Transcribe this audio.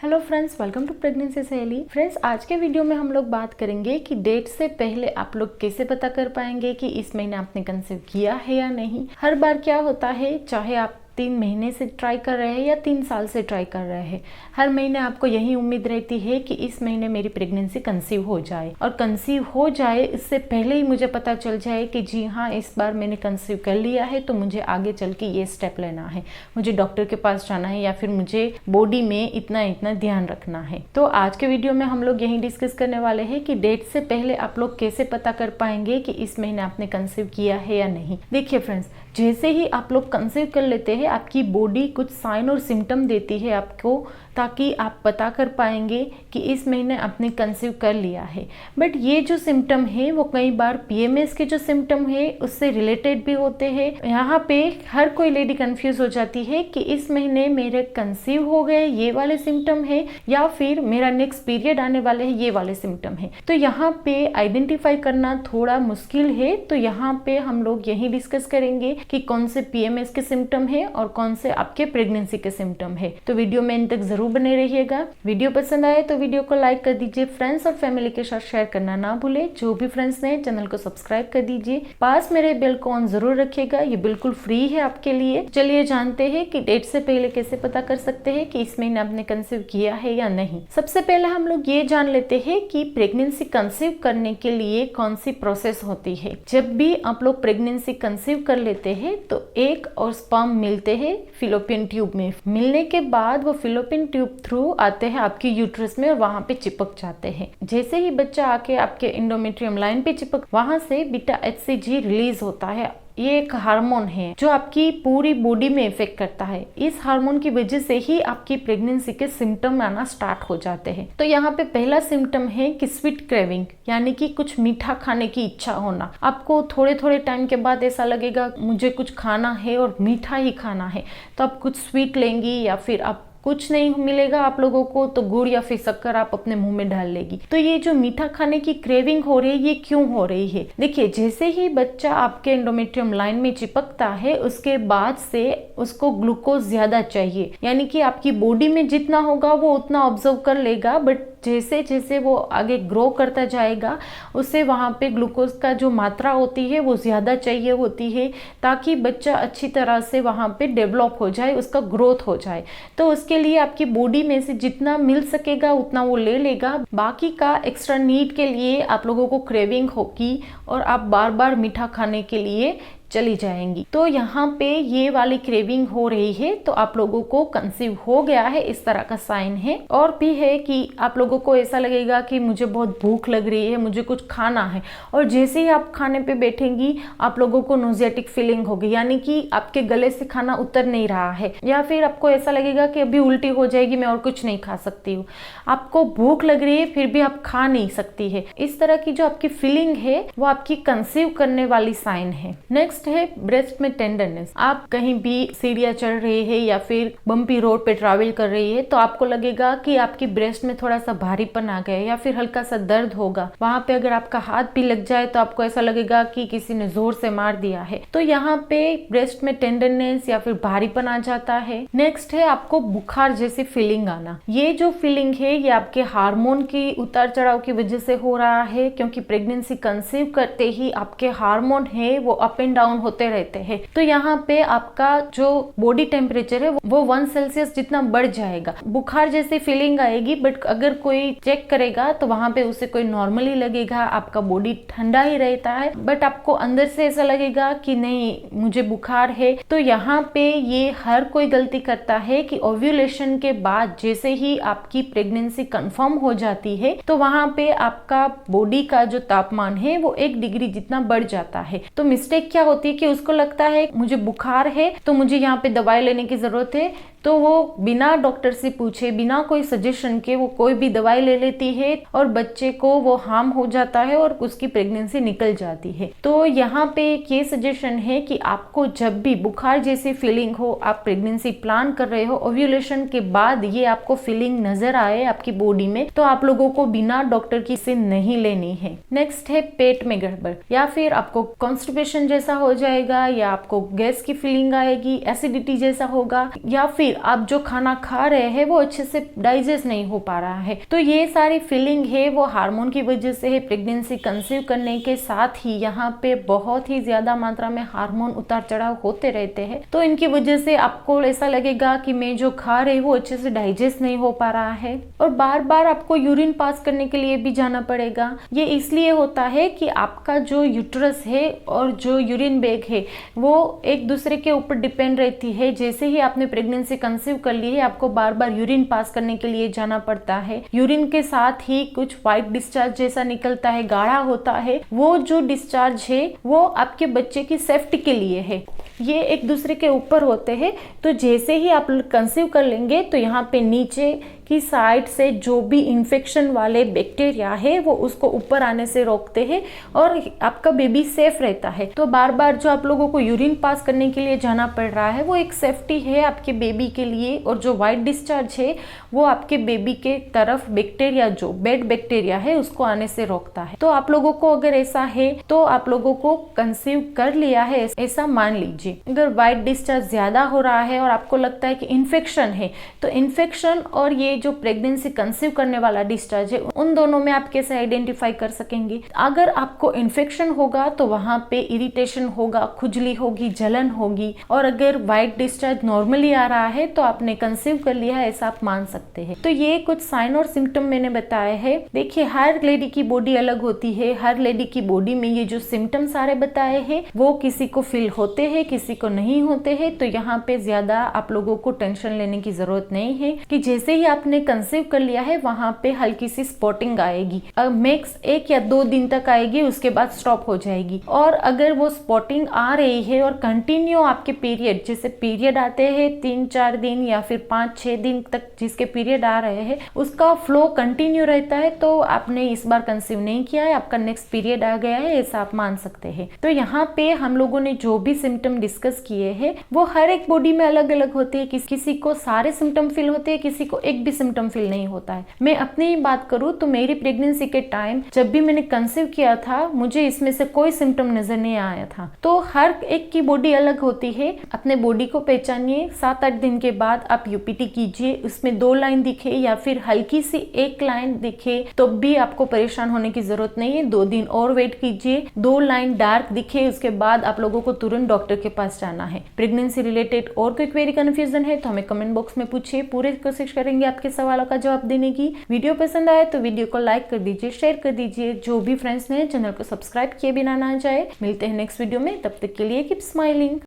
Hello friends, welcome to pregnancy Saheli. Friends, आज के video में हम लोग बात करेंगे कि डेट से पहले आप लोग कैसे पता कर पाएंगे कि इस महीने आपने कंसीव किया है या नहीं। हर बार क्या होता है, चाहे आप 3 महीने से ट्राई कर रहे हैं या 3 साल से ट्राई कर रहे हैं, हर महीने आपको यही उम्मीद रहती है कि इस महीने मेरी प्रेगनेंसी कंसीव हो जाए, और कंसीव हो जाए इससे पहले ही मुझे पता चल जाए कि जी हाँ, इस बार मैंने कंसीव कर लिया है, तो मुझे आगे चल के ये स्टेप लेना है, मुझे डॉक्टर के पास जाना है या फिर मुझे बॉडी में इतना इतना ध्यान रखना है। तो आज के वीडियो में हम लोग यही डिस्कस करने वाले हैं कि डेट से पहले आप लोग कैसे पता कर पाएंगे कि इस महीने आपने कंसीव किया है या नहीं। देखिए फ्रेंड्स, जैसे ही आप लोग कंसीव कर लेते हैं, आपकी बॉडी कुछ साइन और सिम्टम देती है आपको, ताकि आप पता कर पाएंगे कि इस महीने आपने कंसीव कर लिया है। बट ये जो सिम्टम है वो कई बार पीएमएस के जो सिम्टम है उससे रिलेटेड भी होते हैं। यहाँ पे हर कोई लेडी कंफ्यूज हो जाती है कि इस महीने मेरे कंसीव हो गए ये वाले सिम्टम है या फिर मेरा नेक्स्ट पीरियड आने वाले है ये वाले सिम्टम है। तो यहाँ पे आइडेंटिफाई करना थोड़ा मुश्किल है। तो यहाँ पे हम लोग यही डिस्कस करेंगे कि कौन से पीएमएस के सिम्टम है और कौन से आपके प्रेगनेंसी के सिम्टम है। तो वीडियो में इन तक जरूर बने रहिएगा। वीडियो पसंद आए तो वीडियो को लाइक कर दीजिए, फ्रेंड्स और फैमिली के साथ शेयर करना ना भूले। जो भी फ्रेंड्स ने चैनल को सब्सक्राइब कर दीजिए, पास मेरे बेल को ऑन जरूर रखिएगा, ये बिल्कुल फ्री है आपके लिए। चलिए जानते हैं कि डेट से पहले कैसे पता कर सकते हैं कि इस महीने आपने कंसीव किया है या नहीं। सबसे पहले हम लोग ये जान लेते हैं कि प्रेगनेंसी कंसीव करने के लिए कौन सी प्रोसेस होती है। जब भी आप लोग प्रेगनेंसी कंसीव कर लेते हैं तो एग और स्पर्म मिलते हैं फिलोपियन ट्यूब में। मिलने के बाद वो फिलोपियन ट्यूब थ्रू आते हैं आपकी यूट्रस में और वहां पे चिपक जाते हैं। जैसे ही बच्चा आके आपके एंडोमेट्रियम लाइन पे चिपक, वहां से बीटा HCG रिलीज होता है। ये एक हार्मोन है जो आपकी पूरी बॉडी में इफेक्ट करता है। इस हार्मोन की वजह से ही आपकी प्रेगनेंसी के सिम्टम आना स्टार्ट हो जाते हैं। तो यहाँ पे पहला सिम्टम है कि स्वीट क्रेविंग, यानी कि कुछ मीठा खाने की इच्छा होना। आपको थोड़े थोड़े टाइम के बाद ऐसा लगेगा मुझे कुछ खाना है और मीठा ही खाना है, तो आप कुछ स्वीट लेंगी या फिर आप कुछ नहीं मिलेगा आप लोगों को तो गुड़ या फिर शक्कर आप अपने मुंह में डाल लेगी। तो ये जो मीठा खाने की क्रेविंग हो रही है, ये क्यों हो रही है? देखिए, जैसे ही बच्चा आपके एंडोमेट्रियम लाइन में चिपकता है उसके बाद से उसको ग्लूकोज ज्यादा चाहिए, यानी कि आपकी बॉडी में जितना होगा वो उतना ऑब्जर्व कर लेगा। बट जैसे जैसे वो आगे ग्रो करता जाएगा उससे वहाँ पे ग्लूकोज का जो मात्रा होती है वो ज़्यादा चाहिए होती है, ताकि बच्चा अच्छी तरह से वहाँ पे डेवलप हो जाए, उसका ग्रोथ हो जाए। तो उसके लिए आपकी बॉडी में से जितना मिल सकेगा उतना वो ले लेगा। बाकी का एक्स्ट्रा नीड के लिए आप लोगों को क्रेविंग होगी और आप बार बार मीठा खाने के लिए चली जाएंगी। तो यहाँ पे ये वाली क्रेविंग हो रही है तो आप लोगों को कंसीव हो गया है, इस तरह का साइन है। और भी है कि आप लोगों को ऐसा लगेगा कि मुझे बहुत भूख लग रही है, मुझे कुछ खाना है, और जैसे ही आप खाने पे बैठेंगी आप लोगों को नोजियाटिक फीलिंग होगी, यानी कि आपके गले से खाना उतर नहीं रहा है, या फिर आपको ऐसा लगेगा कि अभी उल्टी हो जाएगी, मैं और कुछ नहीं खा सकती हूँ। आपको भूख लग रही है फिर भी आप खा नहीं सकती है। इस तरह की जो आपकी फीलिंग है वो आपकी कंसीव करने वाली साइन है। नेक्स्ट है ब्रेस्ट में टेंडरनेस। आप कहीं भी सीढ़ियां चढ़ रहे हैं या फिर बम्पी रोड पे ट्रैवल कर रही है तो आपको लगेगा कि आपकी ब्रेस्ट में थोड़ा सा भारीपन आ गया या फिर हल्का सा दर्द होगा। वहां पे अगर आपका हाथ भी लग जाए तो आपको ऐसा लगेगा कि किसी ने जोर से मार दिया है। तो यहाँ पे ब्रेस्ट में टेंडरनेस या फिर भारीपन आ जाता है। नेक्स्ट है आपको बुखार जैसी फीलिंग आना। ये जो फीलिंग है ये आपके हार्मोन की उतार चढ़ाव की वजह से हो रहा है, क्योंकि प्रेगनेंसी कंसीव करते ही आपके हार्मोन है वो अप एंड डाउन होते रहते हैं। तो यहाँ पे आपका जो बॉडी टेम्परेचर है वो 1 सेल्सियस जितना बढ़ जाएगा। बुखार जैसी फीलिंग आएगी, बट अगर कोई चेक करेगा तो वहां पे उसे कोई नॉर्मली लगेगा, आपका बॉडी ठंडा ही रहता है, बट आपको अंदर से ऐसा लगेगा कि नहीं मुझे बुखार है। तो यहाँ पे ये हर कोई गलती करता है कि ओव्यूलेशन के बाद जैसे ही आपकी प्रेगनेंसी कंफर्म हो जाती है तो वहां पे आपका बॉडी का जो तापमान है वो 1 डिग्री जितना बढ़ जाता है। तो मिस्टेक क्या होती है कि उसको लगता है मुझे बुखार है तो मुझे यहाँ पे दवाई लेने की जरूरत है, तो वो बिना डॉक्टर से पूछे, बिना कोई सजेशन के वो कोई भी दवाई ले लेती है और बच्चे को वो हार्म हो जाता है और उसकी प्रेगनेंसी निकल जाती है। तो यहाँ पे एक ये सजेशन है कि आपको जब भी बुखार जैसी फीलिंग हो, आप प्रेगनेंसी प्लान कर रहे हो, ओव्यूलेशन के बाद ये आपको फीलिंग नजर आए आपकी बॉडी में, तो आप लोगों को बिना डॉक्टर की से नहीं लेनी है। नेक्स्ट है पेट में गड़बड़, या फिर आपको कॉन्स्टिपेशन जैसा हो जाएगा, या आपको गैस की फीलिंग आएगी, एसिडिटी जैसा होगा, या फिर आप जो खाना खा रहे हैं वो अच्छे से डाइजेस्ट नहीं हो पा रहा है। तो ये सारी फीलिंग है वो हार्मोन की वजह से है। प्रेगनेंसी कंसीव करने के साथ ही यहाँ पे बहुत ही ज्यादा मात्रा में हार्मोन उतार चढ़ाव होते रहते हैं, तो इनकी वजह से आपको ऐसा लगेगा कि मैं जो खा रही हूँ अच्छे से डाइजेस्ट नहीं हो पा रहा है, और बार बार आपको यूरिन पास करने के लिए भी जाना पड़ेगा। ये इसलिए होता है कि आपका जो यूट्रस है और जो यूरिन बैग है वो एक दूसरे के ऊपर डिपेंड रहती है। जैसे ही आपने प्रेगनेंसी कंसीव कर ली है आपको बार बार यूरिन पास करने के लिए जाना पड़ता है। यूरिन के साथ ही कुछ व्हाइट डिस्चार्ज जैसा निकलता है, गाढ़ा होता है। वो जो डिस्चार्ज है वो आपके बच्चे की सेफ्टी के लिए है, ये एक दूसरे के ऊपर होते हैं। तो जैसे ही आप कंसीव कर लेंगे तो यहाँ पे नीचे की साइड से जो भी इन्फेक्शन वाले बैक्टीरिया है वो उसको ऊपर आने से रोकते हैं और आपका बेबी सेफ रहता है। तो बार बार जो आप लोगों को यूरिन पास करने के लिए जाना पड़ रहा है वो एक सेफ्टी है आपके बेबी के लिए, और जो व्हाइट डिस्चार्ज है वो आपके बेबी के तरफ बैक्टीरिया, जो बैड बैक्टीरिया है, उसको आने से रोकता है। तो आप लोगों को अगर ऐसा है तो आप लोगों को कंसीव कर लिया है ऐसा मान लीजिए। अगर व्हाइट डिस्चार्ज ज्यादा हो रहा है और आपको लगता है कि इन्फेक्शन है, तो इन्फेक्शन और ये जो प्रेगनेंसी कंसीव करने वाला डिस्चार्ज है उन दोनों में आप कैसे आइडेंटिफाई कर सकेंगे। अगर आपको इन्फेक्शन होगा तो वहां पे इरिटेशन होगा, खुजली होगी, जलन होगी, और अगर व्हाइट डिस्चार्ज नॉर्मली आ रहा है तो आपने कंसीव कर लिया है ऐसा आप मान सकते हैं। तो ये कुछ साइन और सिम्टम मैंने बताए हैं। देखिए हर लेडी की बॉडी अलग होती है, हर लेडी की बॉडी में ये जो सिम्टम सारे बताए हैं वो किसी को फील होते हैं, किसी को नहीं होते हैं। तो यहाँ पे ज्यादा आप लोगों को टेंशन लेने की जरूरत नहीं है कि जैसे ही आपने कंसीव कर लिया है वहां पे हल्की सी स्पॉटिंग आएगी, मैक्स 1 या 2 दिन तक आएगी, उसके बाद स्टॉप हो जाएगी। और अगर वो स्पॉटिंग आ रही है और कंटिन्यू आपके पीरियड, जैसे पीरियड आते हैं 3-4 दिन या फिर 5-6 दिन तक जिसके पीरियड आ रहे हैं उसका फ्लो कंटिन्यू रहता है, तो आपने इस बार कंसीव नहीं किया है, आपका नेक्स्ट पीरियड आ गया है ऐसा आप मान सकते हैं। तो यहाँ पे हम लोगों ने जो भी सिम्टम डिस्कस किए हैं वो हर एक बॉडी में अलग अलग होते हैं। किसी को सारे सिम्टम फील होते हैं, किसी को एक भी सिम्टम फील नहीं होता है। मैं अपनी ही बात करूं तो मेरी प्रेगनेंसी के टाइम जब भी मैंने कंसीव किया था मुझे इसमें से कोई सिम्टम नजर नहीं आया था। तो हर एक की बॉडी अलग होती है, अपने बॉडी को पहचानिए। 7-8 दिन के बाद आप यूपीटी कीजिए, उसमें 2 लाइन दिखे या फिर हल्की सी 1 लाइन दिखे तो भी आपको परेशान होने की जरूरत नहीं है। 2 दिन और वेट कीजिए, 2 लाइन डार्क दिखे उसके बाद आप लोगों को तुरंत डॉक्टर के पास जाना है। प्रेगनेंसी रिलेटेड और कोई क्वेरी कंफ्यूजन है तो हमें कमेंट बॉक्स में पूछिए, पूरी कोशिश करेंगे आपके सवालों का जवाब देने की। वीडियो पसंद आए तो वीडियो को लाइक कर दीजिए, शेयर कर दीजिए। जो भी फ्रेंड्स ने चैनल को सब्सक्राइब किए बिना ना जाए। मिलते हैं नेक्स्ट वीडियो में, तब तक के लिए कीप स्माइलिंग।